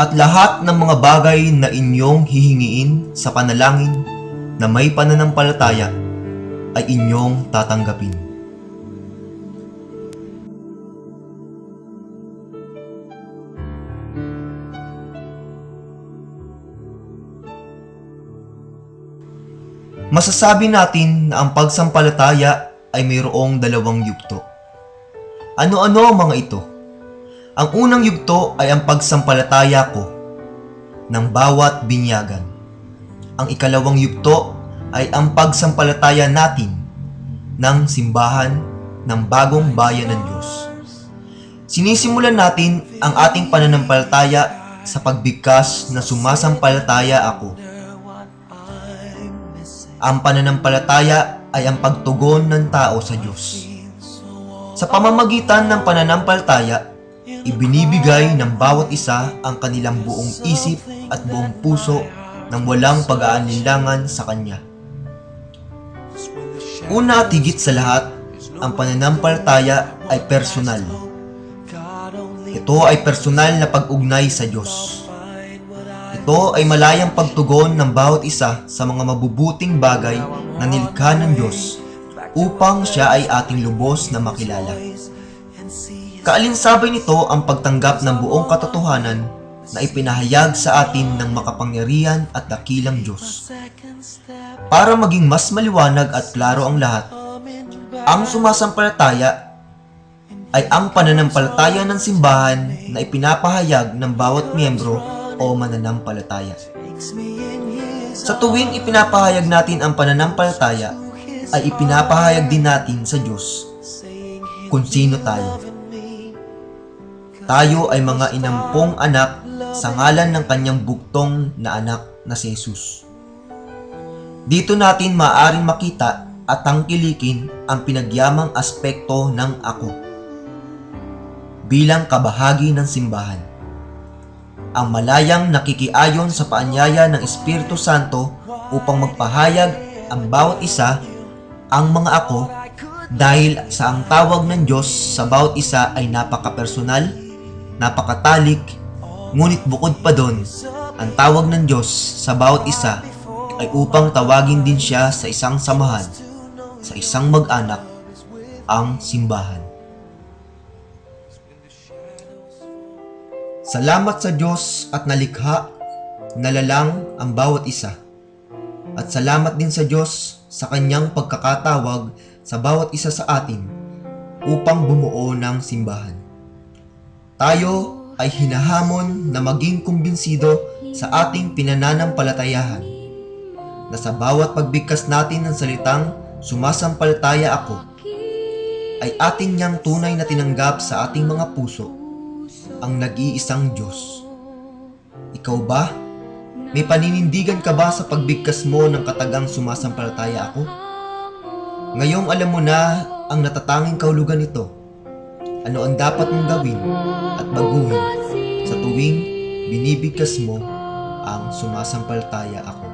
At lahat ng mga bagay na inyong hihingiin sa panalangin na may pananampalataya ay inyong tatanggapin. Masasabi natin na ang pagsampalataya ay mayroong dalawang yugto. Ano-ano ang mga ito? Ang unang yugto ay ang pagsampalataya ko ng bawat binyagan. Ang ikalawang yugto ay ang pagsampalataya natin ng simbahan ng bagong bayan ng Diyos. Sinisimulan natin ang ating pananampalataya sa pagbigkas na sumasampalataya ako. Ang pananampalataya ay ang pagtugon ng tao sa Diyos. Sa pamamagitan ng pananampalataya, ibinibigay ng bawat isa ang kanilang buong isip at buong puso nang walang pag-aalinlangan sa Kanya. Una at higit sa lahat, ang pananampalataya ay personal. Ito ay personal na pag-ugnay sa Diyos. Ito ay malayang pagtugon ng bawat isa sa mga mabubuting bagay na nilikha ng Diyos upang siya ay ating lubos na makilala. Kaalinsabay nito ang pagtanggap ng buong katotohanan na ipinahayag sa atin ng makapangyarihan at dakilang Diyos. Para maging mas maliwanag at klaro ang lahat, ang sumasampalataya ay ang pananampalataya ng simbahan na ipinapahayag ng bawat miyembro o mananampalataya. Sa tuwing ipinapahayag natin ang pananampalataya, ay ipinapahayag din natin sa Diyos kung sino tayo. Tayo ay mga inampong anak sa ngalan ng kanyang bugtong na anak na si Jesus. Dito natin maaaring makita at tangkilikin ang pinagyamang aspekto ng ako bilang kabahagi ng simbahan. Ang malayang nakikiayon sa paanyaya ng Espiritu Santo upang magpahayag ang bawat isa ang mga ako dahil sa ang tawag ng Diyos sa bawat isa ay napaka-personal, napakatalik, ngunit bukod pa doon, ang tawag ng Diyos sa bawat isa ay upang tawagin din siya sa isang samahan, sa isang mag-anak, ang simbahan. Salamat sa Diyos at nalikha, nalalang ang bawat isa. At salamat din sa Diyos sa kanyang pagkakatawag sa bawat isa sa atin upang bumuo ng simbahan. Tayo ay hinahamon na maging kumbinsido sa ating pinananampalatayahan na sa bawat pagbigkas natin ng salitang sumasampalataya ako ay ating niyang tunay na tinanggap sa ating mga puso ang nag-iisang Diyos. Ikaw ba? May paninindigan ka ba sa pagbigkas mo ng katagang sumasampalataya ako? Ngayong alam mo na ang natatanging kahulugan nito. Ano ang dapat mong gawin at baguhin sa tuwing binibigkas mo ang sumasampalataya ako?